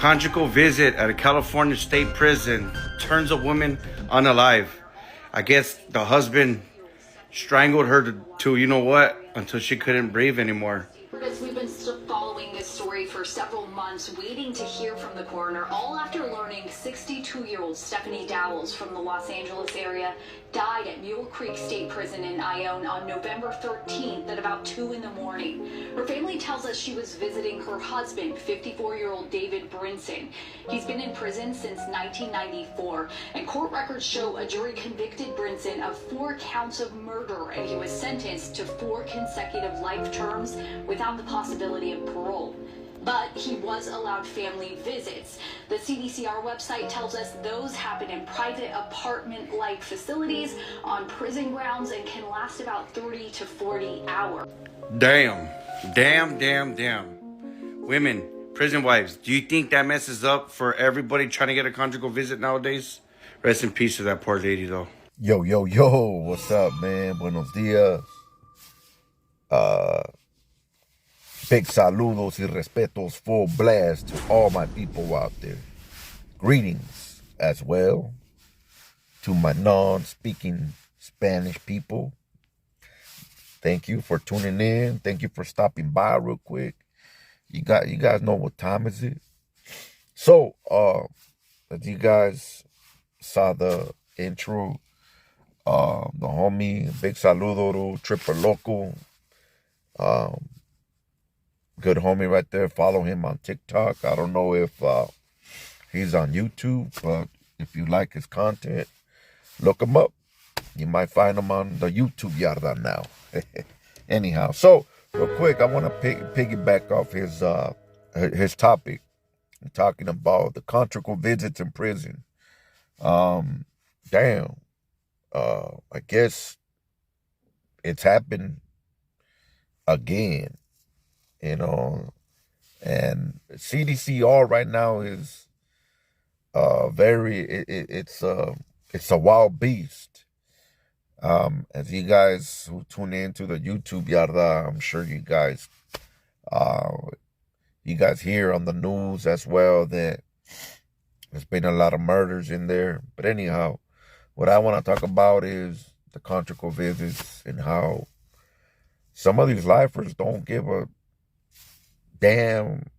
conjugal visit at a California state prison turns a woman unalive. I guess the husband strangled her to you know what, until she couldn't breathe anymore. We've been following this story for several months, waiting to hear from the coroner, all after learning 62-year-old Stephanie Dowles from the Los Angeles area died at Mule Creek State Prison in Ione on November 13th at about 2 in the morning. Her family tells us she was visiting her husband, 54-year-old David Brinson. He's been in prison since 1994, and court records show a jury convicted Brinson of 4 counts of murder, and he was sentenced to 4 consecutive life terms without the possibility of parole. But he was allowed family visits. The CDCR website tells us those happen in private apartment-like facilities on prison grounds and can last about 30 to 40 hours. Damn. Women, prison wives, do you think that messes up for everybody trying to get a conjugal visit nowadays? Rest in peace to that poor lady, though. Yo, what's up, man? Buenos dias. Big saludos y respetos, full blast to all my people out there. Greetings as well to my non-speaking Spanish people. Thank you for tuning in. Thank you for stopping by real quick. You guys know what time is it? So, as you guys saw the intro, the homie, big saludo to Triple Loco. Good homie right there. Follow him on TikTok. I don't know if he's on YouTube, but if you like his content, look him up. You might find him on the YouTube yarda now. Anyhow, so real quick, I want to piggyback off his topic. I'm talking about the conjugal visits in prison. Damn. I guess it's happened again. You know, and CDCR right now is it's a wild beast. As you guys who tune into the YouTube yarda, I'm sure you guys hear on the news as well that there's been a lot of murders in there. But anyhow, what I want to talk about is the conjugal visits and how some of these lifers don't give a damn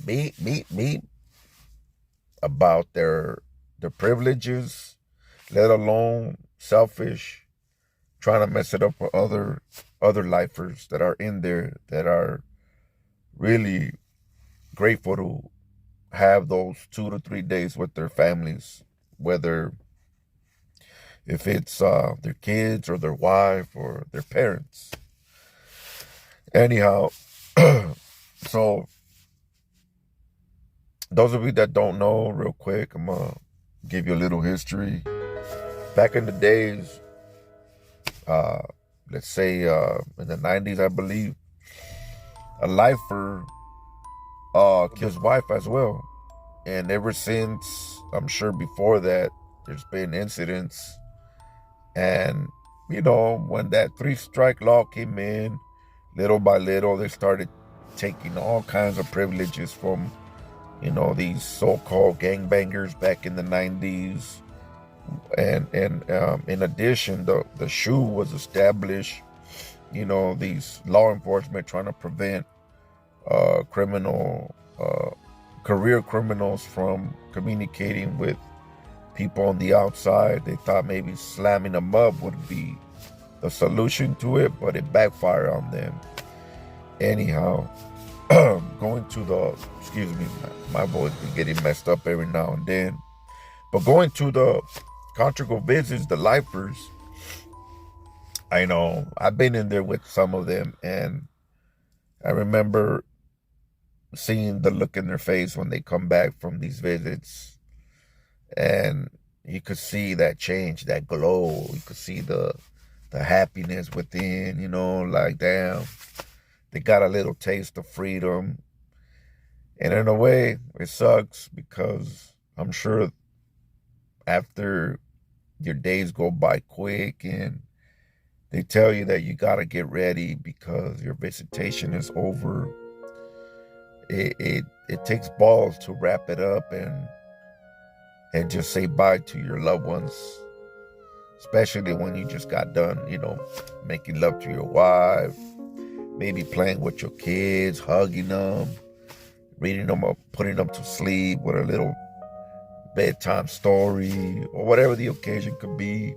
beep about their privileges, let alone selfish, trying to mess it up for other lifers that are in there that are really grateful to have those 2 to 3 days with their families, whether if it's their kids or their wife or their parents. Anyhow, so those of you that don't know, real quick, I'm going to give you a little history. Back in the days, let's say in the 90s, I believe, a lifer killed his wife as well. And ever since, I'm sure before that, there's been incidents. And, you know, when that 3-strike law came in, little by little, they started taking all kinds of privileges from, you know, these so-called gangbangers back in the 90s. And in addition, the SHU was established, you know, these law enforcement trying to prevent career criminals from communicating with people on the outside. They thought maybe slamming them up would be the solution to it, but it backfired on them. Anyhow, going to the, excuse me, my voice be getting messed up every now and then. But going to the conjugal visits, the lifers, I know I've been in there with some of them, and I remember seeing the look in their face when they come back from these visits, and you could see that change, that glow. You could see the happiness within, you know, like, damn, they got a little taste of freedom. And in a way, it sucks because I'm sure after your days go by quick and they tell you that you got to get ready because your visitation is over, it it takes balls to wrap it up and just say bye to your loved ones, especially when you just got done, making love to your wife, maybe playing with your kids, hugging them, reading them up, putting them to sleep with a little bedtime story, or whatever the occasion could be.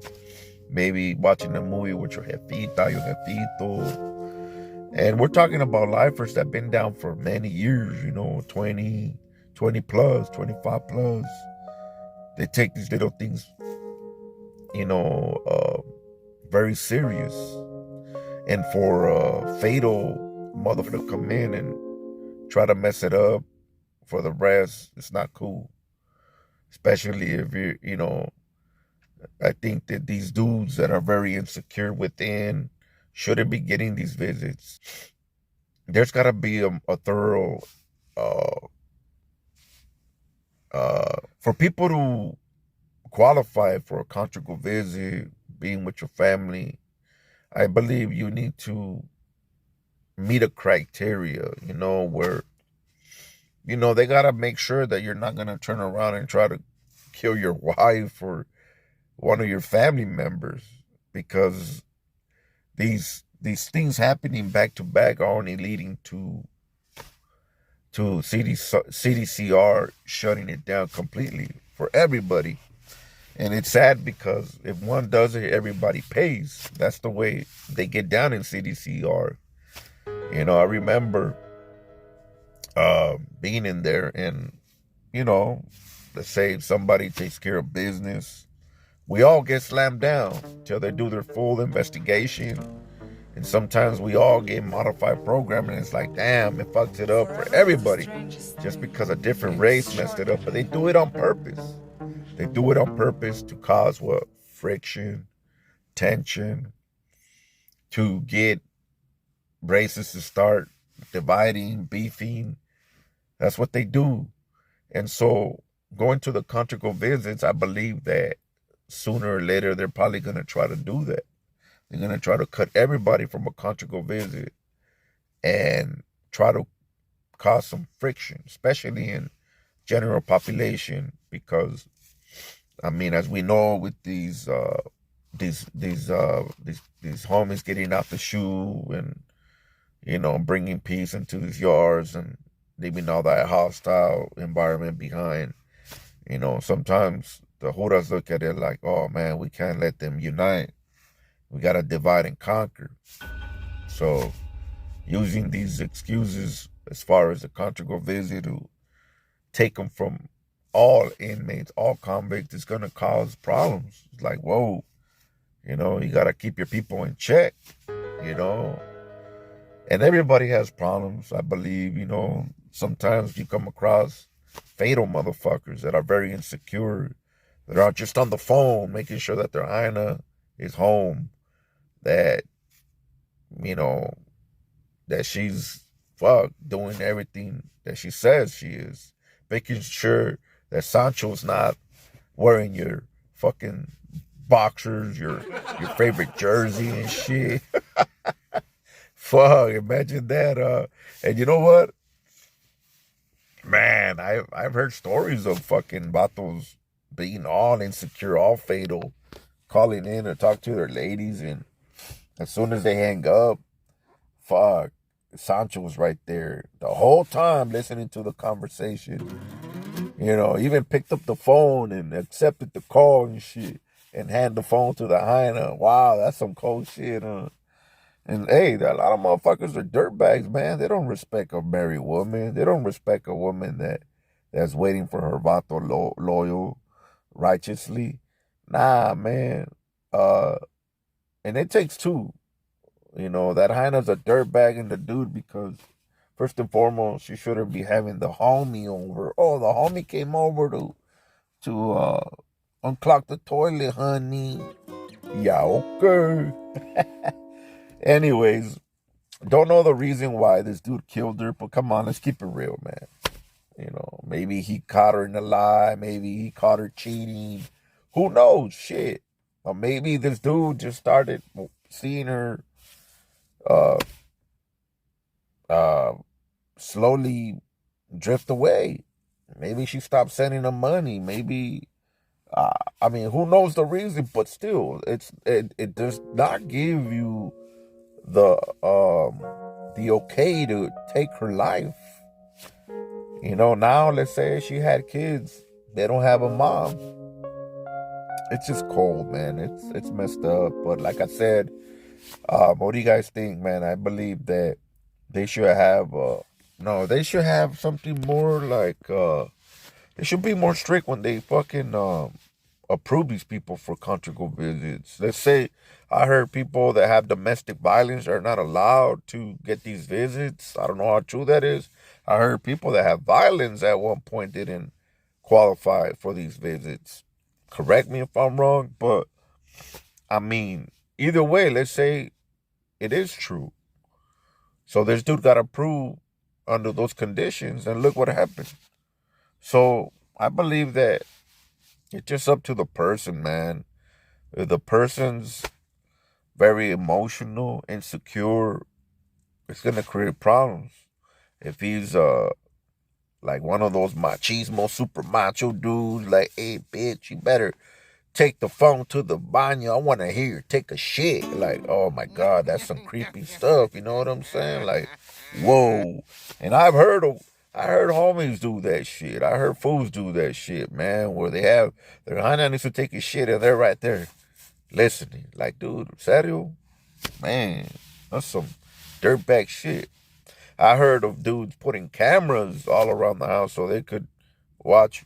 Maybe watching a movie with your jefita, your jefito. And we're talking about lifers that have been down for many years, 20 plus, 25 plus. They take these little things, very serious. And for a fatal motherfucker to come in and try to mess it up for the rest, it's not cool. Especially if I think that these dudes that are very insecure within shouldn't be getting these visits. There's got to be a thorough, for people to qualify for a conjugal visit, being with your family, I believe you need to meet a criteria, where, they got to make sure that you're not going to turn around and try to kill your wife or one of your family members, because these things happening back to back are only leading to CDCR shutting it down completely for everybody. And it's sad because if one does it, everybody pays. That's the way they get down in CDCR. I remember being in there, and let's say somebody takes care of business, we all get slammed down till they do their full investigation. And sometimes we all get modified programming. It's like, damn, it fucked it up for everybody just because a different race messed it up. But they do it on purpose. They do it on purpose to cause what? Friction, tension, to get races to start dividing, beefing. That's what they do. And so going to the conjugal visits, I believe that sooner or later they're probably going to try to do that. They're going to try to cut everybody from a conjugal visit and try to cause some friction, especially in general population, because as we know, with these homies getting out the shoe and bringing peace into these yards and leaving all that hostile environment behind, sometimes the Judas look at it like, oh man, we can't let them unite. We got to divide and conquer. So using these excuses as far as the conjugal visit to take them from all inmates, all convicts, is going to cause problems. It's like, whoa, you got to keep your people in check, and everybody has problems, I believe. Sometimes you come across fatal motherfuckers that are very insecure, that are just on the phone making sure that their hyena is home, that that she's doing everything that she says she is, making sure that Sancho's not wearing your fucking boxers, your favorite jersey and shit. Fuck, imagine that. And you know what, man, I've heard stories of fucking vatos being all insecure, all fatal, calling in to talk to their ladies, and as soon as they hang up, fuck, Sancho was right there the whole time listening to the conversation. Even picked up the phone and accepted the call and shit, and hand the phone to the hyena. Wow, that's some cold shit, huh? And hey, a lot of motherfuckers are dirtbags, man. They don't respect a married woman. They don't respect a woman that's waiting for her vato loyal, righteously. Nah, man. And it takes two. That hyena's a dirtbag in the dude, because first and foremost, she shouldn't be having the homie over. Oh, the homie came over to unclog the toilet, honey. Yeah, okay. Anyways, don't know the reason why this dude killed her, but come on, let's keep it real, man. Maybe he caught her in a lie. Maybe he caught her cheating. Who knows? Shit. Or maybe this dude just started seeing her slowly drift away. Maybe she stopped sending them money. Maybe, I mean, who knows the reason? But still, it does not give you the okay to take her life. You know, now let's say she had kids, they don't have a mom. It's just cold, man. It's messed up. But like I said, what do you guys think, man? I believe that they should have no, they should have something more like they should be more strict when they fucking approve these people for conjugal visits. Let's say I heard people that have domestic violence are not allowed to get these visits. I don't know how true that is. I heard people that have violence at one point didn't qualify for these visits. Correct me if I'm wrong, but I mean, either way, let's say it is true. So this dude got approved under those conditions, and look what happened. So I believe that it's just up to the person, man. If the person's very emotional, insecure, it's gonna create problems. If he's like one of those machismo, super macho dudes, like, hey bitch, you better take the phone to the baño. I want to hear you take a shit. Like, oh my God, that's some creepy stuff. You know what I'm saying? Like, whoa. And I heard homies do that shit. I heard fools do that shit, man, where they have their honey needs to take a shit and they're right there listening. Like, dude, serio? Man, that's some dirtbag shit. I heard of dudes putting cameras all around the house so they could watch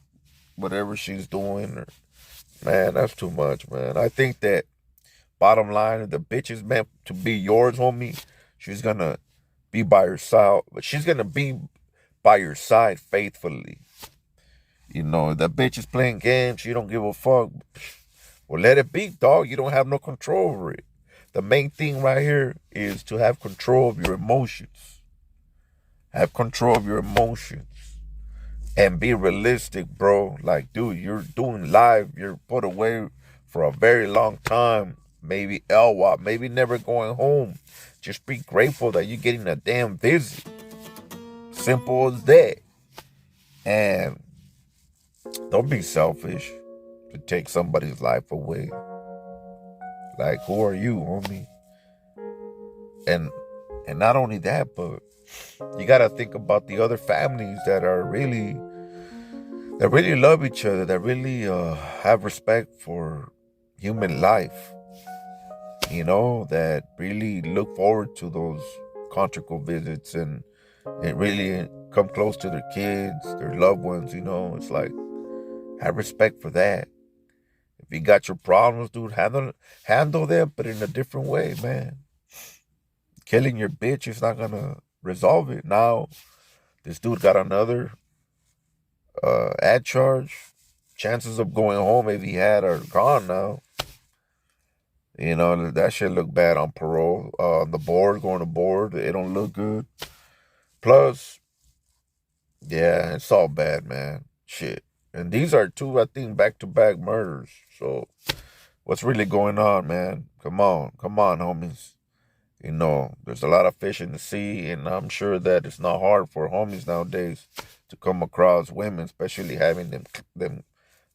whatever she's doing. Or, man, that's too much, man. I think that bottom line, if the bitch is meant to be yours, homie, she's gonna be by your side. But she's gonna be by your side faithfully. You know, if that bitch is playing games, she don't give a fuck. Well, let it be, dog. You don't have no control over it. The main thing right here is to have control of your emotions. Have control of your emotions. And be realistic, bro. Like, dude, you're doing live. You're put away for a very long time. Maybe LWAP. Maybe never going home. Just be grateful that you're getting a damn visit. Simple as that. And don't be selfish to take somebody's life away. Like, who are you, homie? And not only that, but you gotta think about the other families that really love each other, that really have respect for human life. You know, that really look forward to those conjugal visits and really come close to their kids, their loved ones. You know, it's like, have respect for that. If you got your problems, dude, handle them, but in a different way, man. Killing your bitch is not gonna resolve it. Now, this dude got another ad charge. Chances of going home, if he had, are gone now. You know, that shit look bad on parole. The board, going to board, it don't look good. Plus, yeah, it's all bad, man. Shit. And these are two, I think, back-to-back murders. So, what's really going on, man? Come on, homies. You know, there's a lot of fish in the sea, and I'm sure that it's not hard for homies nowadays to come across women, especially having them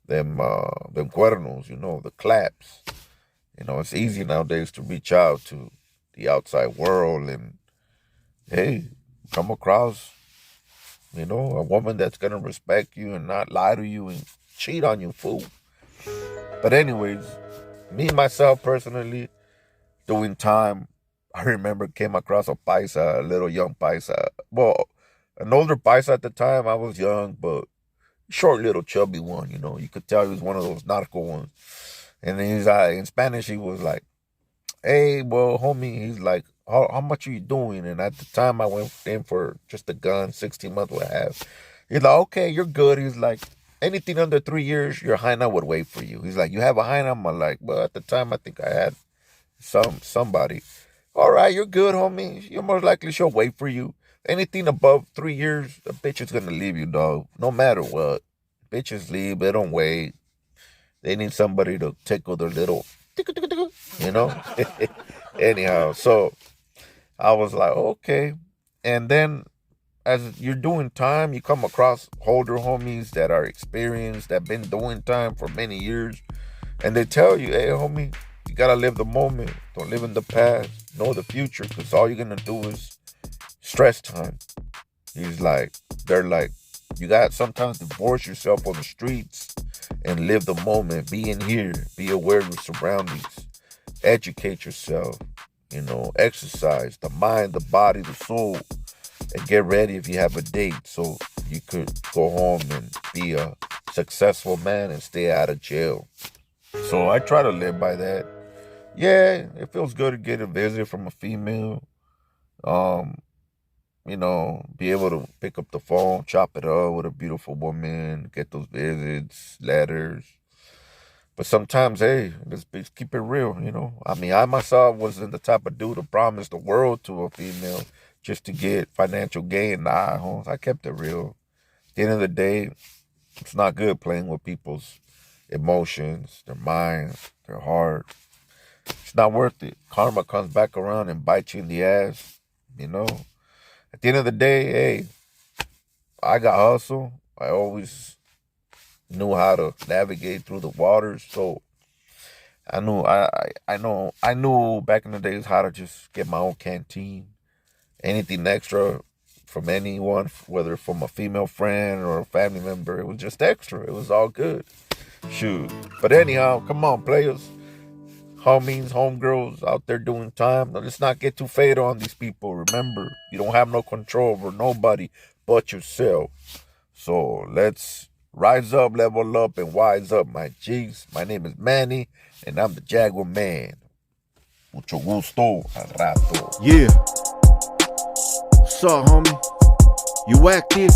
cuernos, you know, the claps. You know, it's easy nowadays to reach out to the outside world and, hey, come across, you know, a woman that's gonna respect you and not lie to you and cheat on you, fool. But anyways, me myself personally, doing time, I remember came across a paisa, a little young paisa. Well, an older paisa at the time. I was young, but short, little chubby one. You know, you could tell he was one of those narco ones. And then he's in Spanish. He was like, "Hey, well, homie." He's like, "How much are you doing?" And at the time, I went in for just a gun, 16 months and a half. He's like, "Okay, you're good." He's like, "Anything under 3 years, your hyena would wait for you." He's like, "You have a hyena?" I'm like, "Well, at the time, I think I had somebody." "All right, you're good, homie. You're most likely she'll wait for you. Anything above 3 years, the bitch is gonna leave you, dog. No matter what. Bitches leave, they don't wait. They need somebody to tickle their little, you know?" Anyhow, so I was like, okay. And then as you're doing time, you come across older homies that are experienced, that been doing time for many years, and they tell you, hey, homie, you gotta live the moment. Don't live in the past. Know the future, because all you're gonna do is stress time. They're like, you got sometimes divorce yourself on the streets and live the moment. Be in here. Be aware of your surroundings. Educate yourself. Exercise the mind, the body, the soul, and get ready if you have a date, so you could go home and be a successful man and stay out of jail. So I try to live by that. Yeah, it feels good to get a visit from a female. Um, be able to pick up the phone, chop it up with a beautiful woman, get those visits, letters. But sometimes, hey, let's keep it real, I mean, I myself wasn't the type of dude to promise the world to a female just to get financial gain. Nah, I kept it real. At the end of the day, it's not good playing with people's emotions, their minds, their heart. It's not worth it. Karma comes back around and bites you in the ass, At the end of the day, hey, I got hustle. I always knew how to navigate through the waters, so I knew back in the days how to just get my own canteen. Anything extra from anyone, whether from a female friend or a family member, it was just extra. It was all good. Shoot. But anyhow, come on, players, homies, homegirls out there doing time. Now, let's not get too fatal on these people. Remember, you don't have no control over nobody but yourself. So let's rise up, level up, and wise up, my G's. My name is Manny, and I'm the Jaguar Man. Mucho gusto, al rato. Yeah. What's up, homie? You active?